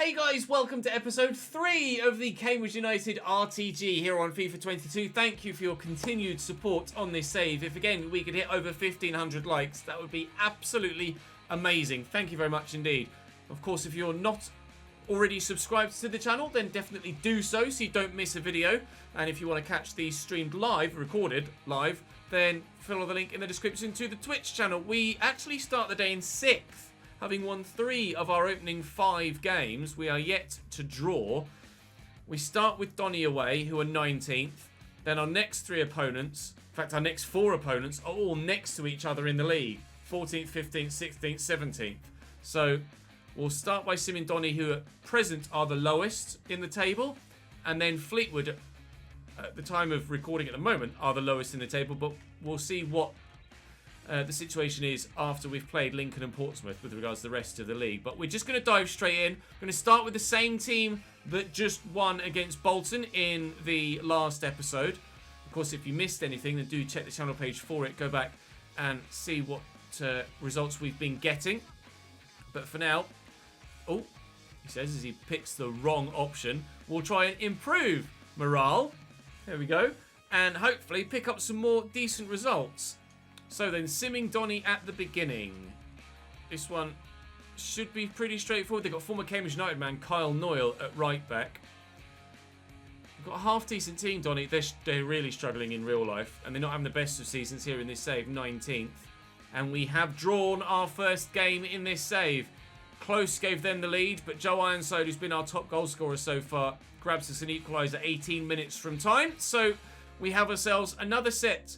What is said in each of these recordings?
Hey guys, welcome to episode 3 of the Cambridge United RTG here on FIFA 22. Thank you for your continued support on this save. If again we could hit over 1,500 likes, that would be absolutely amazing. Thank you very much indeed. Of course, if you're not already subscribed to the channel, then definitely do so you don't miss a video. And if you want to catch these streamed live, recorded live, then follow the link in the description to the Twitch channel. We actually start the day in 6th. Having won 3 of our opening 5 games, we are yet to draw. We start with Donny away, who are 19th. Then our next 3 opponents, in fact our next 4 opponents, are all next to each other in the league. 14th, 15th, 16th, 17th. So we'll start by simming Donny, who at present are the lowest in the table. And then Fleetwood, at the time of recording at the moment, are the lowest in the table. But we'll see what the situation is after we've played Lincoln and Portsmouth with regards to the rest of the league. But we're just going to dive straight in. We're going to start with the same team that just won against Bolton in the last episode. Of course, if you missed anything, then do check the channel page for it. Go back and see what results we've been getting. But for now, oh, he says as he picks the wrong option, we'll try and improve morale. There we go. And hopefully pick up some more decent results. So then, simming Donny at the beginning. This one should be pretty straightforward. They've got former Cambridge United man Kyle Noyle at right back. They've got a half-decent team, Donny. They're really struggling in real life. And they're not having the best of seasons here in this save, 19th. And we have drawn our first game in this save. Close gave them the lead, but Joe Ironside, who's been our top goal scorer so far, grabs us an equaliser 18 minutes from time. So we have ourselves another set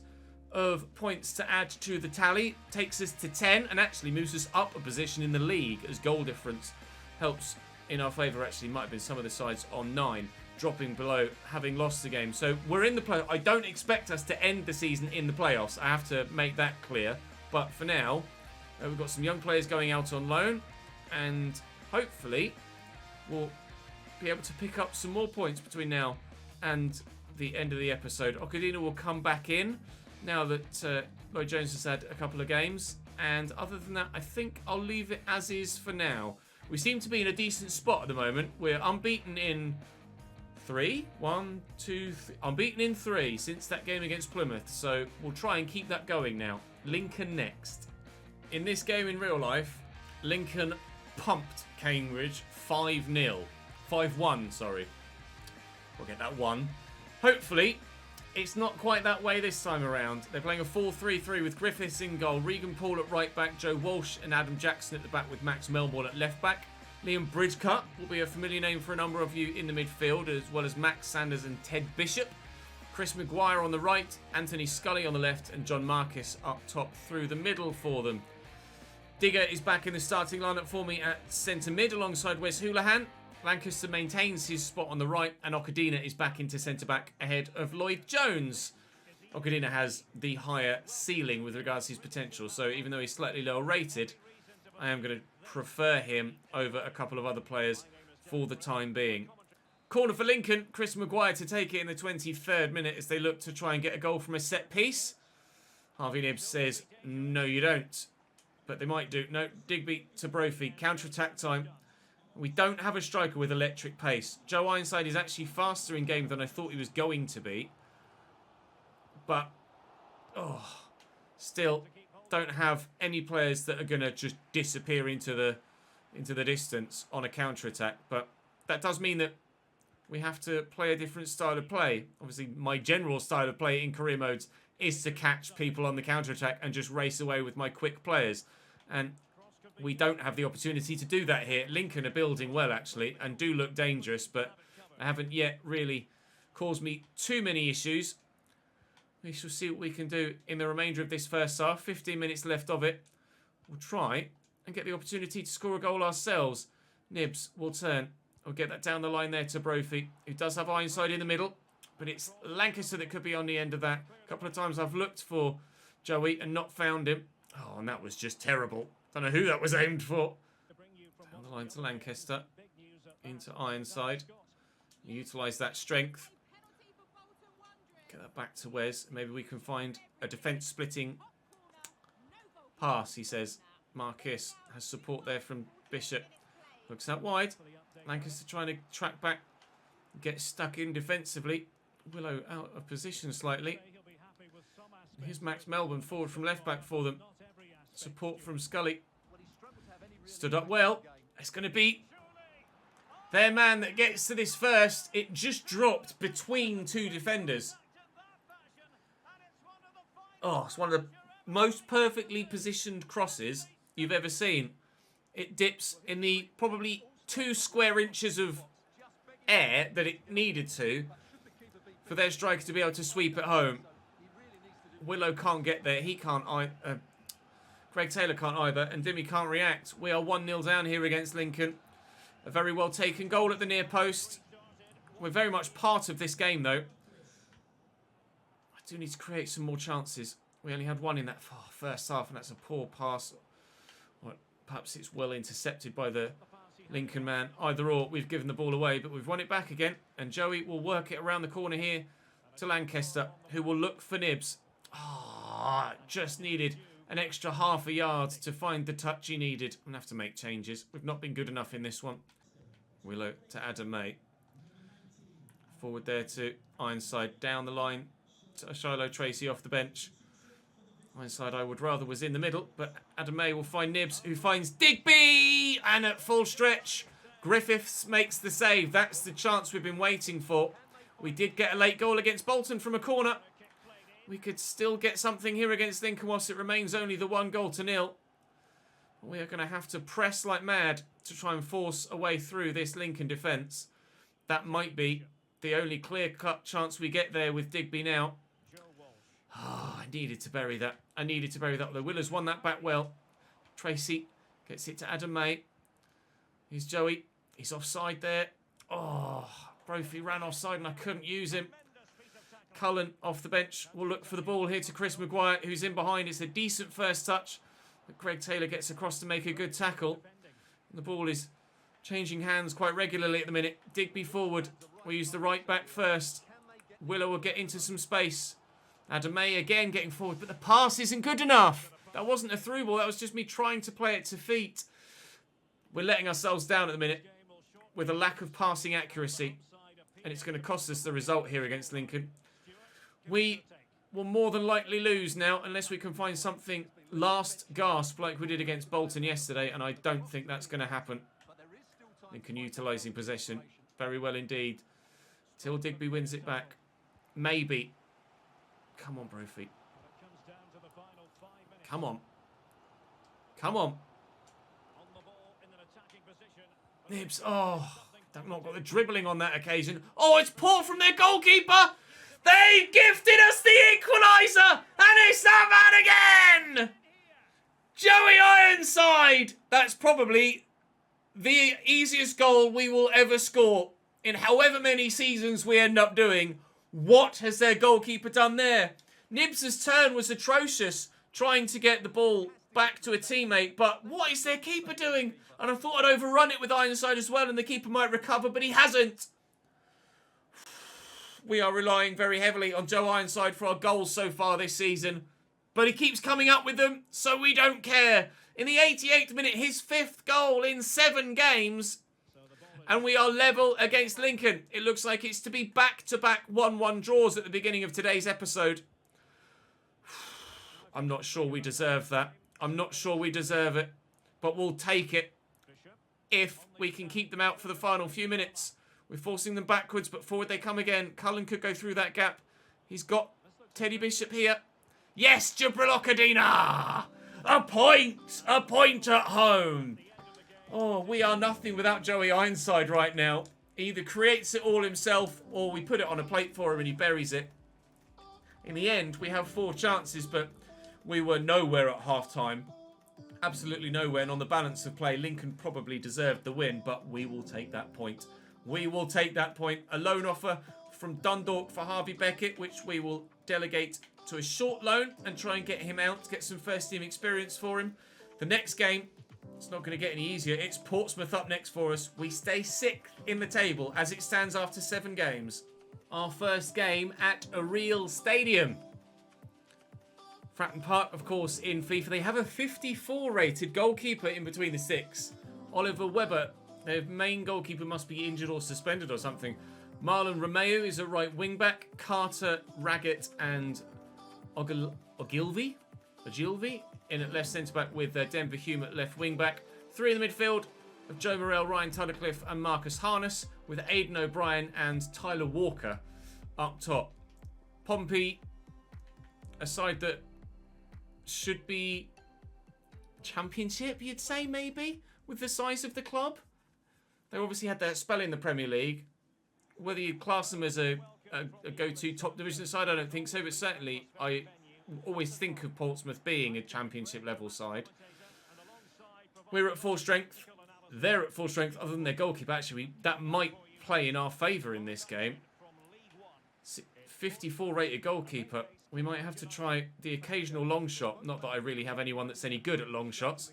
of points to add to the tally. Takes us to 10 and actually moves us up a position in the league as goal difference helps in our favour. Actually, might have been some of the sides on 9, dropping below having lost the game. So we're in the play. I don't expect us to end the season in the playoffs. I have to make that clear. But for now, we've got some young players going out on loan, and hopefully we'll be able to pick up some more points between now and the end of the episode. Okadina will come back in now that Lloyd Jones has had a couple of games. And other than that, I think I'll leave it as is for now. We seem to be in a decent spot at the moment. We're unbeaten in 3. 1, 2, 3. Unbeaten in 3 since that game against Plymouth. So we'll try and keep that going now. Lincoln next. In this game in real life, Lincoln pumped Cambridge 5-0. 5-1, sorry. We'll get that 1. Hopefully, it's not quite that way this time around. They're playing a 4-3-3 with Griffiths in goal, Regan Paul at right back, Joe Walsh and Adam Jackson at the back with Max Melbourne at left back. Liam Bridgecut will be a familiar name for a number of you in the midfield, as well as Max Sanders and Ted Bishop. Chris Maguire on the right, Anthony Scully on the left, and John Marcus up top through the middle for them. Digger is back in the starting lineup for me at centre mid alongside Wes Houlihan. Lancaster maintains his spot on the right, and Okadina is back into centre-back ahead of Lloyd Jones. Okadina has the higher ceiling with regards to his potential, so even though he's slightly lower rated, I am going to prefer him over a couple of other players for the time being. Corner for Lincoln, Chris Maguire to take it in the 23rd minute as they look to try and get a goal from a set piece. Harvey Nibbs says, no you don't. But they might do. No, Digby to Brophy, counter-attack time. We don't have a striker with electric pace. Joe Ironside is actually faster in game than I thought he was going to be. But, still don't have any players that are going to just disappear into the distance on a counter-attack. But that does mean that we have to play a different style of play. Obviously, my general style of play in career modes is to catch people on the counter-attack and just race away with my quick players. And we don't have the opportunity to do that here. Lincoln are building well, actually, and do look dangerous, but they haven't yet really caused me too many issues. We shall see what we can do in the remainder of this first half. 15 minutes left of it. We'll try and get the opportunity to score a goal ourselves. Nibbs will turn. We'll get that down the line there to Brophy, who does have Ironside in the middle, but it's Lancaster that could be on the end of that. A couple of times I've looked for Joey and not found him. Oh, and that was just terrible. Don't know who that was aimed for. Down the line to Lancaster. Into Ironside. Utilise that strength. Get that back to Wes. Maybe we can find a defence-splitting pass, he says. Marcus has support there from Bishop. Looks out wide. Lancaster trying to track back, get stuck in defensively. Willow out of position slightly. Here's Max Melbourne forward from left back for them. Support from Scully. Stood up well. It's going to be their man that gets to this first. It just dropped between two defenders. Oh, it's one of the most perfectly positioned crosses you've ever seen. It dips in the probably 2 square inches of air that it needed to for their striker to be able to sweep it home. Willow can't get there. He can't either. Greg Taylor can't either. And Dimmy can't react. We are 1-0 down here against Lincoln. A very well taken goal at the near post. We're very much part of this game, though. I do need to create some more chances. We only had one in that first half, and that's a poor pass. Or perhaps it's well intercepted by the Lincoln man. Either or, we've given the ball away, but we've won it back again. And Joey will work it around the corner here to Lancaster, who will look for Nibs. Ah, just needed an extra half a yard to find the touch he needed. I'm going to have to make changes. We've not been good enough in this one. Willow to Adam May. Forward there to Ironside. Down the line to Shiloh Tracy off the bench. Ironside, I would rather, was in the middle, but Adam May will find Nibs, who finds Digby! And at full stretch, Griffiths makes the save. That's the chance we've been waiting for. We did get a late goal against Bolton from a corner. We could still get something here against Lincoln whilst it remains only the 1-0. We are going to have to press like mad to try and force a way through this Lincoln defence. That might be the only clear-cut chance we get there with Digby now. Oh, I needed to bury that. I needed to bury that. Although Willer's won that back well. Tracy gets it to Adam May. Here's Joey. He's offside there. Oh, Brophy ran offside and I couldn't use him. Cullen off the bench will look for the ball here to Chris Maguire, who's in behind. It's a decent first touch, but Greg Taylor gets across to make a good tackle. The ball is changing hands quite regularly at the minute. Digby forward. We'll use the right back first. Willow will get into some space. Adam May again getting forward, but the pass isn't good enough. That wasn't a through ball. That was just me trying to play it to feet. We're letting ourselves down at the minute with a lack of passing accuracy, and it's going to cost us the result here against Lincoln. We will more than likely lose now unless we can find something last gasp like we did against Bolton yesterday, and I don't think that's going to happen. Lincoln utilising possession very well indeed. Till Digby wins it back. Maybe. Come on, Brophy. Come on. Come on. Nibs. Oh, they've not got the dribbling on that occasion. Oh, it's poor from their goalkeeper. They gifted us the equaliser, and it's that man again. Joey Ironside. That's probably the easiest goal we will ever score in however many seasons we end up doing. What has their goalkeeper done there? Nibs' turn was atrocious, trying to get the ball back to a teammate, but what is their keeper doing? And I thought I'd overrun it with Ironside as well, and the keeper might recover, but he hasn't. We are relying very heavily on Joe Ironside for our goals so far this season, but he keeps coming up with them, so we don't care. In the 88th minute, his 5th goal in 7 games, and we are level against Lincoln. It looks like it's to be back-to-back 1-1 draws at the beginning of today's episode. I'm not sure we deserve that. I'm not sure we deserve it, but we'll take it if we can keep them out for the final few minutes. We're forcing them backwards, but forward they come again. Cullen could go through that gap. He's got Teddy Bishop here. Yes, Jabril Okadina! A point! A point at home! Oh, we are nothing without Joey Ironside right now. He either creates it all himself or we put it on a plate for him and he buries it. In the end, we have 4 chances, but we were nowhere at half-time. Absolutely nowhere. And on the balance of play, Lincoln probably deserved the win, but we will take that point. We will take that point. A loan offer from Dundalk for Harvey Beckett, which we will delegate to a short loan and try and get him out, get some first-team experience for him. The next game, it's not going to get any easier. It's Portsmouth up next for us. We stay 6th in the table as it stands after 7 games. Our first game at a real stadium. Fratton Park, of course, in FIFA. They have a 54 rated goalkeeper in between the 6. Oliver Webber Their main goalkeeper must be injured or suspended or something. Marlon Romeo is a right wing-back. Carter, Raggett and Ogilvy in at left centre-back with Denver Hume at left wing-back. 3 in the midfield of Joe Morrell, Ryan Tunnicliffe and Marcus Harness, with Aidan O'Brien and Tyler Walker up top. Pompey, a side that should be Championship, you'd say, maybe, with the size of the club. They obviously had their spell in the Premier League. Whether you class them as a go-to top division side, I don't think so, but certainly I always think of Portsmouth being a Championship level side. We're at full strength. They're at full strength, other than their goalkeeper. Actually, that might play in our favour in this game. 54 rated goalkeeper. We might have to try the occasional long shot. Not that I really have anyone that's any good at long shots.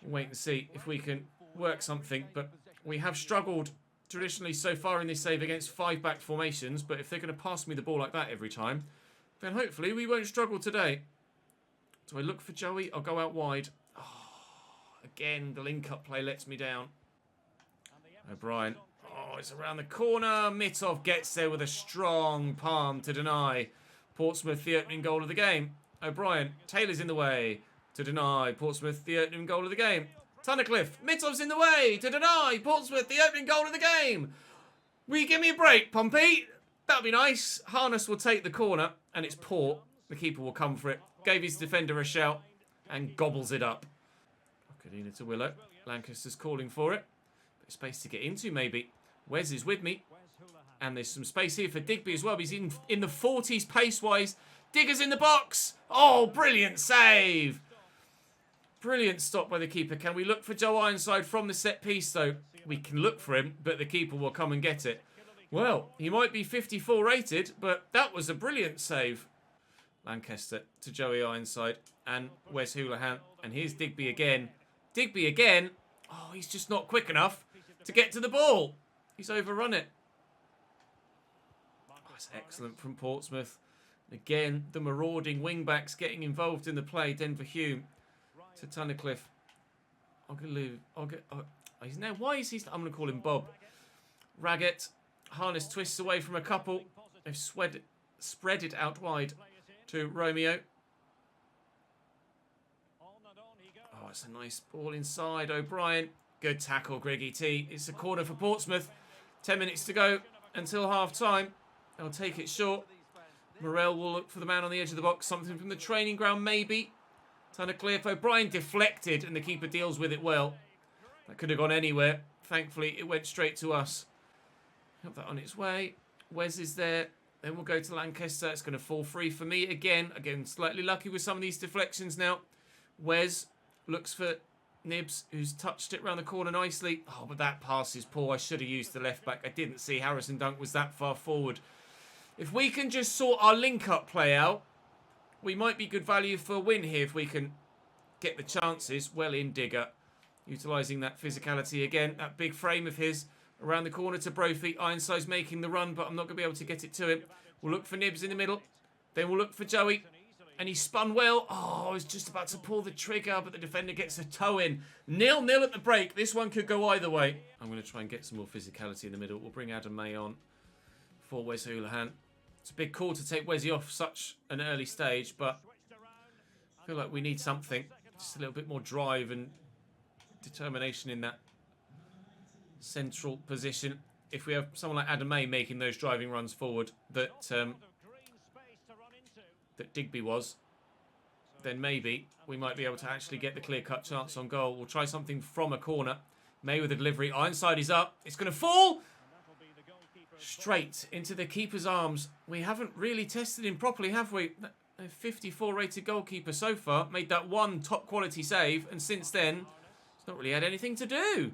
Wait and see if we can work something. But we have struggled traditionally so far in this save against 5-back formations. But if they're going to pass me the ball like that every time, then hopefully we won't struggle today. Do I look for Joey? I'll go out wide. Oh, again, the link-up play lets me down. O'Brien. Oh, it's around the corner. Mitov gets there with a strong palm to deny Portsmouth the opening goal of the game. O'Brien. Taylor's in the way to deny Portsmouth the opening goal of the game. Tunnicliffe. Mitov's in the way to deny Portsmouth the opening goal of the game. Will you give me a break, Pompey? That'd be nice. Harness will take the corner, and it's Port. The keeper will come for it. Gave his defender a shout and gobbles it up. Cadena to Willow. Lancaster's calling for it. Bit of space to get into, maybe. Wes is with me. And there's some space here for Digby as well. He's in the 40s pace-wise. Digger's in the box. Oh, brilliant save. Brilliant stop by the keeper. Can we look for Joe Ironside from the set piece, though? We can look for him, but the keeper will come and get it. Well, he might be 54 rated, but that was a brilliant save. Lancaster to Joey Ironside and Wes Houlihan. And here's Digby again. Digby again. Oh, he's just not quick enough to get to the ball. He's overrun it. Oh, that's excellent from Portsmouth. Again, the marauding wing-backs getting involved in the play. Denver Hume to Tunnicliffe. He's now. Why is he? I'm going to call him Bob. Raggett. Harness twists away from a couple. They've spread it out wide to Romeo. Oh, it's a nice ball inside. O'Brien. Good tackle, Greggy T. It's a corner for Portsmouth. 10 minutes to go until half-time. They'll take it short. Morrell will look for the man on the edge of the box. Something from the training ground, maybe. Tunnicliffe. O'Brien deflected, and the keeper deals with it well. That could have gone anywhere. Thankfully, it went straight to us. Have that on its way. Wes is there. Then we'll go to Lancaster. It's going to fall free for me again. Again, slightly lucky with some of these deflections now. Wes looks for Nibs, who's touched it around the corner nicely. Oh, but that pass is poor. I should have used the left back. I didn't see Harrison Dunk was that far forward. If we can just sort our link-up play out, we might be good value for a win here if we can get the chances. Well in, Digger. Utilising that physicality again. That big frame of his. Around the corner to Brophy. Ironside's making the run, but I'm not going to be able to get it to him. We'll look for Nibs in the middle. Then we'll look for Joey. And he spun well. Oh, I was just about to pull the trigger, but the defender gets a toe in. 0-0 at the break. This one could go either way. I'm going to try and get some more physicality in the middle. We'll bring Adam May on for Wes Houlihan. It's a big call to take Wesy off such an early stage, but I feel like we need something. Just a little bit more drive and determination in that central position. If we have someone like Adam May making those driving runs forward that Digby was, then maybe we might be able to actually get the clear-cut chance on goal. We'll try something from a corner. May with the delivery. Ironside is up. It's going to fall straight into the keeper's arms. We haven't really tested him properly, have we? A 54 rated goalkeeper so far. Made that one top quality save, and since then he's not really had anything to do.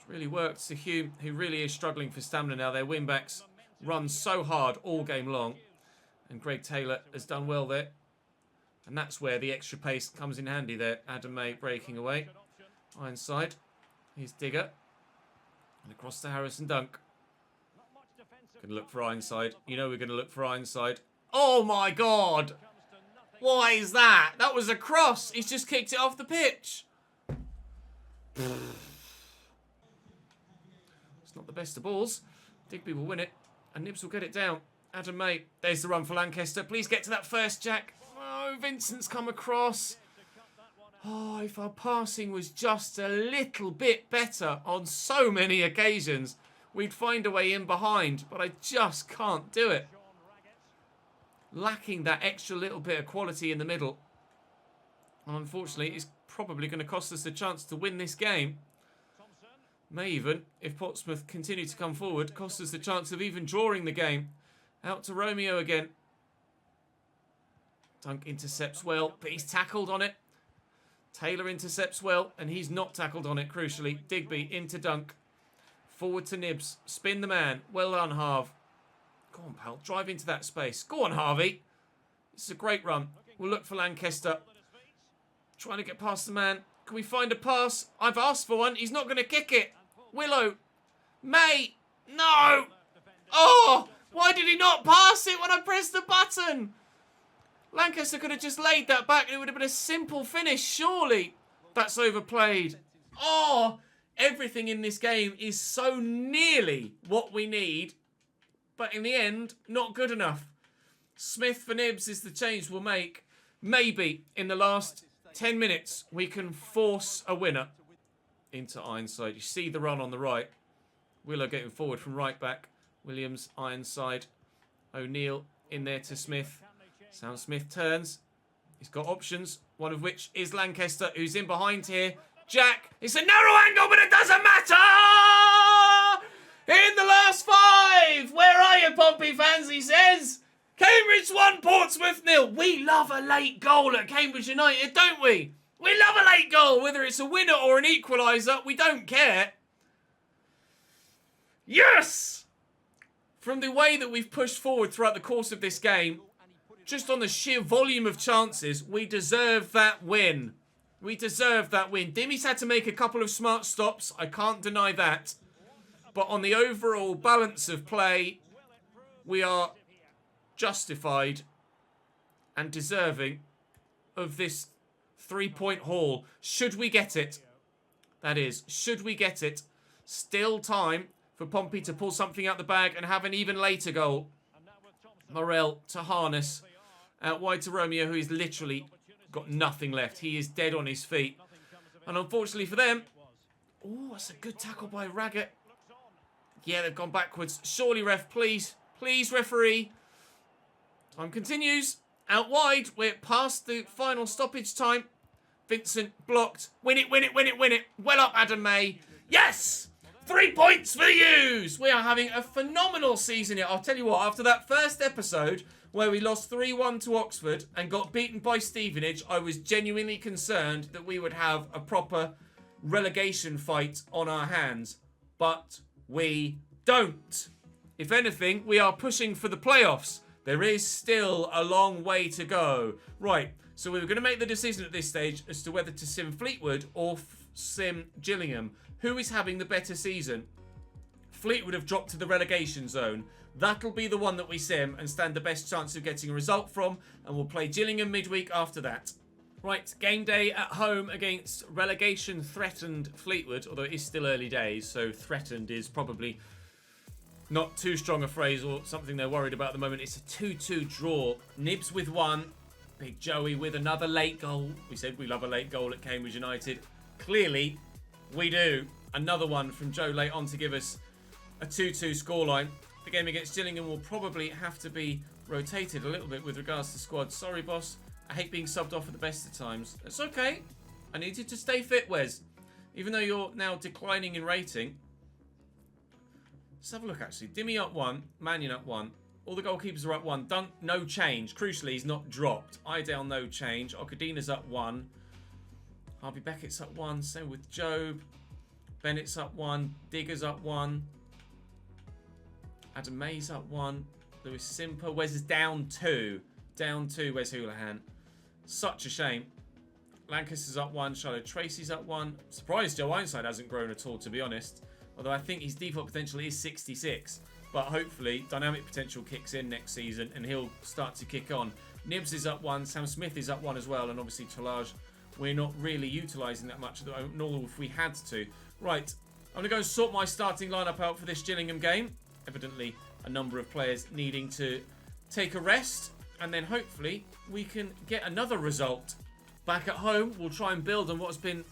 Really worked to Hume, who really is struggling for stamina now. Their wing-backs run so hard all game long. And Greg Taylor has done well there. And that's where the extra pace comes in handy there. Adam May breaking away. Ironside. Here's Digger. And across to Harrison Dunk. Going to look for Ironside. You know we're going to look for Ironside. Oh my God! Why is that? That was a cross. He's just kicked it off the pitch. It's not the best of balls. Digby will win it, and Nibs will get it down. Adam May, there's the run for Lancaster. Please get to that first, Jack. Oh, Vincent's come across. Oh, if our passing was just a little bit better on so many occasions, we'd find a way in behind, but I just can't do it. Lacking that extra little bit of quality in the middle. And unfortunately, it's probably going to cost us a chance to win this game. May even, if Portsmouth continue to come forward, cost us the chance of even drawing the game. Out to Romeo again. Dunk intercepts well, but he's tackled on it. Taylor intercepts well, and he's not tackled on it, crucially. Digby into Dunk. Forward to Nibs. Spin the man. Well done, Harv. Go on, pal. Drive into that space. Go on, Harvey. This is a great run. We'll look for Lancaster. Trying to get past the man. Can we find a pass? I've asked for one. He's not going to kick it. Willow. May. No. Oh, why did he not pass it when I pressed the button? Lancaster could have just laid that back and it would have been a simple finish, surely. That's overplayed. Oh, everything in this game is so nearly what we need, but in the end, not good enough. Smith for Nibs is the change we'll make. Maybe in the last 10 minutes, we can force a winner into Ironside. You see the run on the right. Willow getting forward from right back. Williams, Ironside. O'Neill in there to Smith. Sam Smith turns. He's got options, one of which is Lancaster, who's in behind here. Jack, it's a narrow angle, but it doesn't matter! In the last 5! Where are you, Pompey fans, he says? Cambridge 1, Portsmouth 0. We love a late goal at Cambridge United, don't we? We love a late goal, whether it's a winner or an equaliser, we don't care. Yes! From the way that we've pushed forward throughout the course of this game, just on the sheer volume of chances, we deserve that win. We deserve that win. Dimmy's had to make a couple of smart stops. I can't deny that. But on the overall balance of play, we are justified and deserving of this 3-point haul. Should we get it? That is, should we get it? Still time for Pompey to pull something out the bag and have an even later goal. Morel to Harness. Out wide to Romeo, who is literally got nothing left. He is dead on his feet. And unfortunately for them... Oh, that's a good tackle by Raggett. Yeah, they've gone backwards. Surely, ref, please. Please, referee. Time continues. Out wide. We're past the final stoppage time. Vincent blocked. Win it, win it, win it, win it. Well up, Adam May. Yes! 3 points for the U's. We are having a phenomenal season here. I'll tell you what, after that first episode where we lost 3-1 to Oxford and got beaten by Stevenage, I was genuinely concerned that we would have a proper relegation fight on our hands. But we don't. If anything, we are pushing for the playoffs. There is still a long way to go. Right, so we were going to make the decision at this stage as to whether to sim Fleetwood or sim Gillingham. Who is having the better season? Fleetwood have dropped to the relegation zone. That'll be the one that we sim and stand the best chance of getting a result from. And we'll play Gillingham midweek after that. Right, game day at home against relegation-threatened Fleetwood. Although it is still early days, so threatened is probably not too strong a phrase or something they're worried about at the moment. It's a 2-2 draw. Nibs with one. Big Joey with another late goal. We said we love a late goal at Cambridge United. Clearly, we do. Another one from Joe late on to give us a 2-2 scoreline. The game against Gillingham will probably have to be rotated a little bit with regards to squad. Sorry, boss. I hate being subbed off at the best of times. It's okay. I need you to stay fit, Wes. Even though you're now declining in rating. Let's have a look, actually. Dimmy up 1. Mannion up 1. All the goalkeepers are up 1. Dunk, no change. Crucially, he's not dropped. Idale, no change. Okadina's up 1. Harvey Beckett's up 1. Same with Job. Bennett's up 1. Digger's up 1. Adam May's up 1. Lewis Simper. Wes is down 2. Down 2, Wes Houlihan. Such a shame. Lancaster's up 1. Charlotte Tracy's up 1. Surprised Joe Ironside hasn't grown at all, to be honest. Although I think his default potential is 66. But hopefully, dynamic potential kicks in next season and he'll start to kick on. Nibs is up 1. Sam Smith is up 1 as well. And obviously, Tolage we're not really utilising that much at the moment, nor if we had to. Right, I'm going to go and sort my starting lineup out for this Gillingham game. Evidently, a number of players needing to take a rest, and then hopefully we can get another result. Back at home, we'll try and build on what's been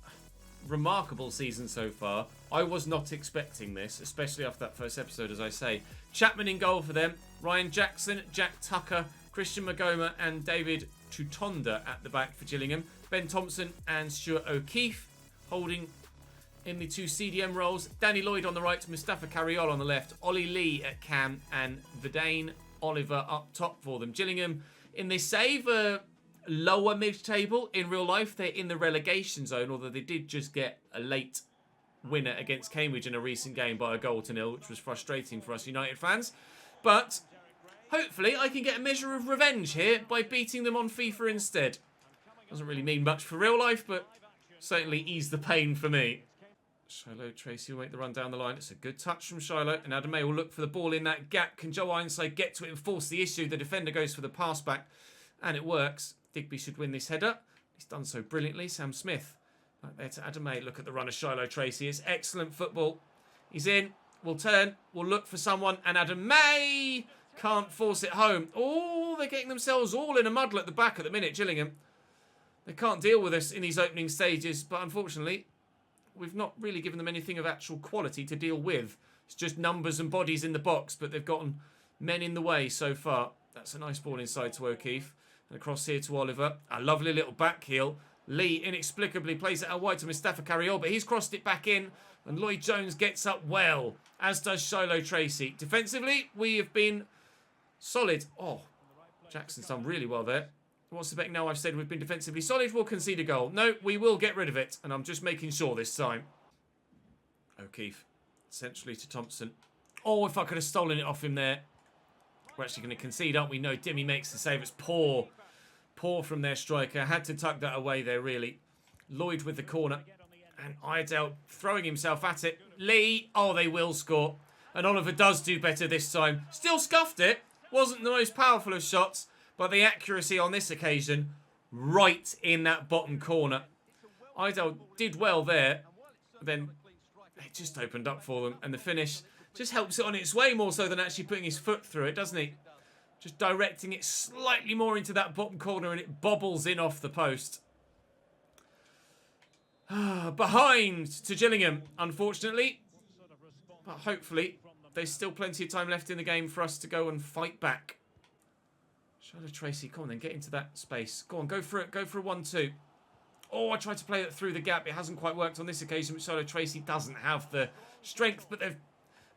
a remarkable season so far. I was not expecting this, especially after that first episode, as I say. Chapman in goal for them. Ryan Jackson, Jack Tucker, Christian Magoma and David Tutonda at the back for Gillingham. Ben Thompson and Stuart O'Keefe holding in the two CDM roles. Danny Lloyd on the right, Mustafa Carriol on the left, Ollie Lee at cam and Vidane Oliver up top for them. Gillingham in this save, lower mid-table. In real life, they're in the relegation zone, although they did just get a late winner against Cambridge in a recent game by 1-0, which was frustrating for us United fans. But hopefully I can get a measure of revenge here by beating them on FIFA instead. Doesn't really mean much for real life, but certainly ease the pain for me. Shiloh Tracy will make the run down the line. It's a good touch from Shiloh, and Adame will look for the ball in that gap. Can Joe Ironside get to it and force the issue? The defender goes for the pass back, and it works. Digby should win this header. He's done so brilliantly. Sam Smith right there to Adame. Look at the run of Shiloh Tracy. It's excellent football. He's in. We'll turn. We'll look for someone, and Adame can't force it home. Oh, they're getting themselves all in a muddle at the back at the minute, Gillingham. They can't deal with us in these opening stages, but unfortunately, we've not really given them anything of actual quality to deal with. It's just numbers and bodies in the box, but they've gotten men in the way so far. That's a nice ball inside to O'Keefe. And across here to Oliver. A lovely little back heel. Lee inexplicably plays it out wide to Mustafa Carriol, but he's crossed it back in. And Lloyd Jones gets up well, as does Shiloh Tracy. Defensively, we have been solid. Oh, Jackson's done really well there. What's the bet now? I've said we've been defensively solid. We'll concede a goal. No, we will get rid of it. And I'm just making sure this time. O'Keefe. Essentially to Thompson. Oh, if I could have stolen it off him there. We're actually going to concede, aren't we? No, Dimmy makes the save. It's poor. Poor from their striker. Had to tuck that away there, really. Lloyd with the corner. And Iredale throwing himself at it. Lee. Oh, they will score. And Oliver does do better this time. Still scuffed it. Wasn't the most powerful of shots. But the accuracy on this occasion, right in that bottom corner. Iredale did well there. Then it just opened up for them. And the finish just helps it on its way more so than actually putting his foot through it, doesn't he? Just directing it slightly more into that bottom corner and it bobbles in off the post. Behind to Gillingham, unfortunately. But hopefully, there's still plenty of time left in the game for us to go and fight back. Shiloh Tracy, come on then, get into that space. Go on, go for it. Go for a 1-2. Oh, I tried to play it through the gap. It hasn't quite worked on this occasion, but Shiloh Tracy doesn't have the strength, but they've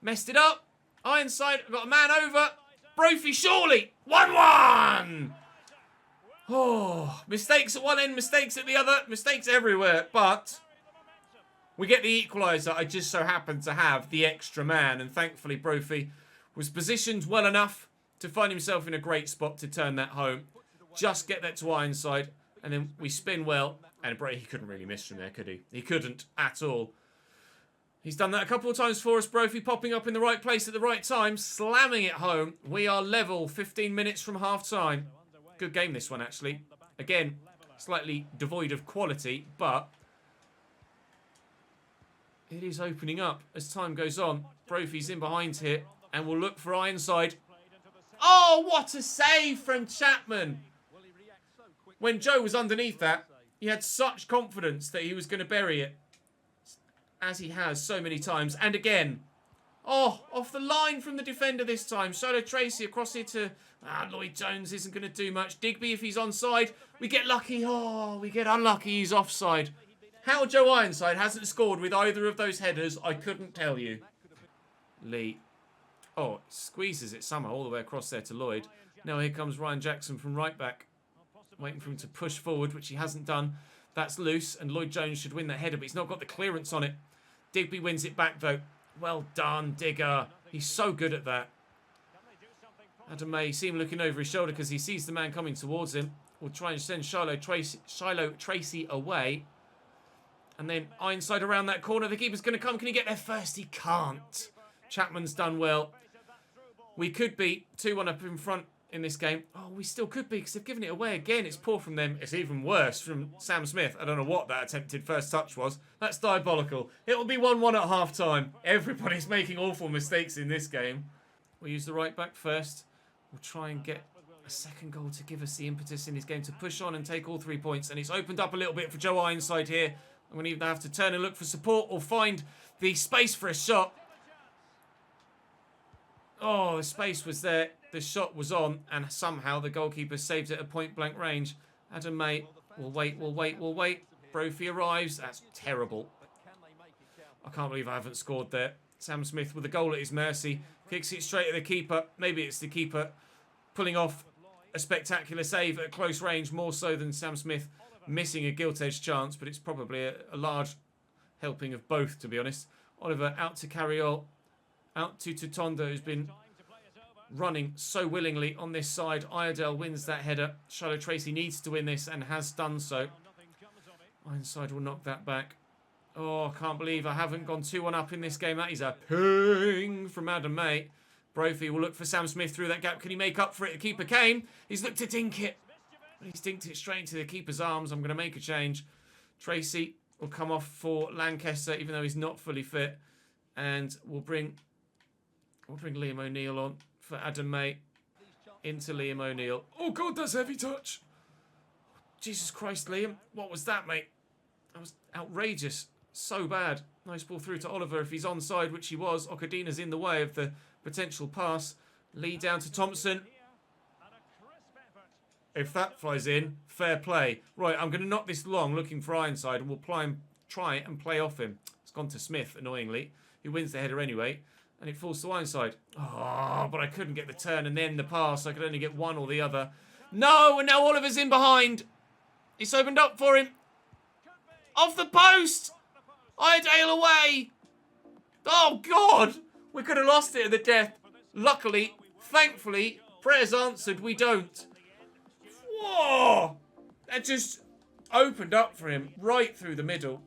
messed it up. Ironside, got a man over. Brophy, surely. 1-1. Oh, mistakes at one end, mistakes at the other, mistakes everywhere. But we get the equaliser. I just so happened to have the extra man, and thankfully Brophy was positioned well enough to find himself in a great spot to turn that home. Just get that to Ironside, and then we spin well. And he couldn't really miss from there, could he? He couldn't at all. He's done that a couple of times for us. Brophy popping up in the right place at the right time, slamming it home. We are level 15 minutes from half-time. Good game, this one, actually. Again, slightly devoid of quality, but it is opening up as time goes on. Brophy's in behind here, and we'll look for Ironside. Oh, what a save from Chapman! When Joe was underneath that, he had such confidence that he was going to bury it, as he has so many times. And again, oh, off the line from the defender this time. Shiloh Tracy across here to Lloyd Jones isn't going to do much. Digby, if he's onside, we get lucky. Oh, we get unlucky. He's offside. How Joe Ironside hasn't scored with either of those headers, I couldn't tell you. Lee. Oh, squeezes it somehow all the way across there to Lloyd. Now here comes Ryan Jackson from right back. Waiting for him to push forward, which he hasn't done. That's loose, and Lloyd Jones should win that header, but he's not got the clearance on it. Digby wins it back, though. Well done, Digger. He's so good at that. Adam May, see him looking over his shoulder because he sees the man coming towards him. We'll try and send Shiloh Tracy away. And then Ironside around that corner. The keeper's going to come. Can he get there first? He can't. Chapman's done well. We could be 2-1 up in front in this game. Oh, we still could be because they've given it away again. It's poor from them. It's even worse from Sam Smith. I don't know what that attempted first touch was. That's diabolical. It will be 1-1 at half-time. Everybody's making awful mistakes in this game. We'll use the right back first. We'll try and get a second goal to give us the impetus in this game to push on and take all 3 points. And it's opened up a little bit for Joe Ironside here. I'm going to either have to turn and look for support or find the space for a shot. Oh, the space was there. The shot was on, and somehow the goalkeeper saved it at point-blank range. Adam May will wait, will wait, will wait. Brophy arrives. That's terrible. I can't believe I haven't scored there. Sam Smith with a goal at his mercy. Kicks it straight at the keeper. Maybe it's the keeper pulling off a spectacular save at close range, more so than Sam Smith missing a gilt-edged chance, but it's probably a large helping of both, to be honest. Oliver out to Carriol. Out to Tutonda, who's been running so willingly on this side. Iredale wins that header. Shiloh Tracy needs to win this and has done so. Ironside will knock that back. Oh, I can't believe I haven't gone 2-1 up in this game. That is a ping from Adam May. Brophy will look for Sam Smith through that gap. Can he make up for it? The keeper came. He's looked to dink it. He's dinked it straight into the keeper's arms. I'm going to make a change. Tracy will come off for Lancaster, even though he's not fully fit. And we'll bring Liam O'Neill on for Adam May. Into Liam O'Neill. Oh, God, that's heavy touch. Jesus Christ, Liam. What was that, mate? That was outrageous. So bad. Nice ball through to Oliver if he's onside, which he was. Okadina's in the way of the potential pass. Lee down to Thompson. If that flies in, fair play. Right, I'm going to knock this long looking for Ironside, and we'll try and play off him. It's gone to Smith, annoyingly, who wins the header anyway. And it falls to Ironside. Oh, but I couldn't get the turn and then the pass. I could only get one or the other. No, and now Oliver's in behind. It's opened up for him. Off the post. Iredale away. Oh, God. We could have lost it at the death. Luckily, thankfully, prayers answered, we don't. Whoa. That just opened up for him right through the middle.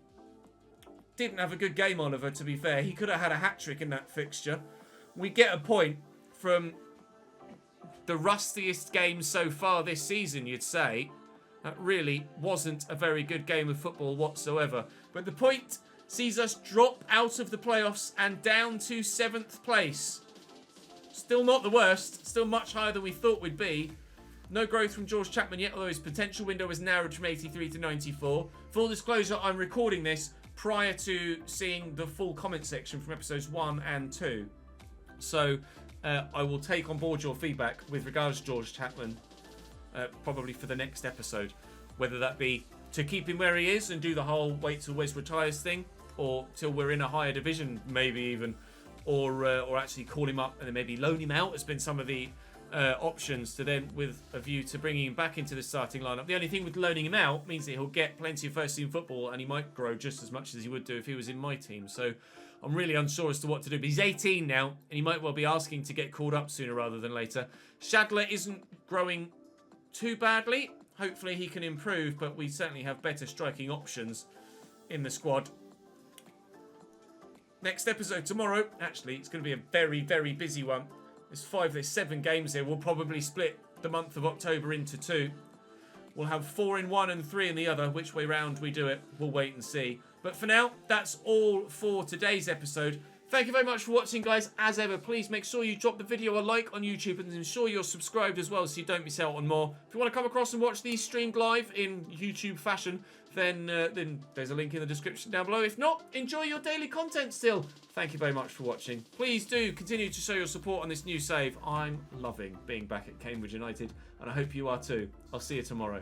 Didn't have a good game, Oliver, to be fair. He could have had a hat-trick in that fixture. We get a point from the rustiest game so far this season, you'd say. That really wasn't a very good game of football whatsoever. But the point sees us drop out of the playoffs and down to 7th place. Still not the worst. Still much higher than we thought we'd be. No growth from George Chapman yet, although his potential window was narrowed from 83 to 94. Full disclosure, I'm recording this prior to seeing the full comment section from episodes 1 and 2. So I will take on board your feedback with regards to George Chapman, probably for the next episode. Whether that be to keep him where he is and do the whole wait till Wes retires thing, or till we're in a higher division, maybe even, or actually call him up and then maybe loan him out, has been some of the options, to then with a view to bringing him back into the starting lineup. The only thing with loaning him out means that he'll get plenty of first team football and he might grow just as much as he would do if he was in my team. So I'm really unsure as to what to do. But he's 18 now and he might well be asking to get called up sooner rather than later. Shadler isn't growing too badly. Hopefully he can improve, but we certainly have better striking options in the squad. Next episode tomorrow. Actually, it's going to be a very, very busy one. There's 7 games here. We'll probably split the month of October into 2. We'll have 4 in one and 3 in the other. Which way round we do it, we'll wait and see. But for now, that's all for today's episode. Thank you very much for watching, guys. As ever, please make sure you drop the video a like on YouTube and ensure you're subscribed as well so you don't miss out on more. If you want to come across and watch these streamed live in YouTube fashion, then there's a link in the description down below. If not, enjoy your daily content still. Thank you very much for watching. Please do continue to show your support on this new save. I'm loving being back at Cambridge United, and I hope you are too. I'll see you tomorrow.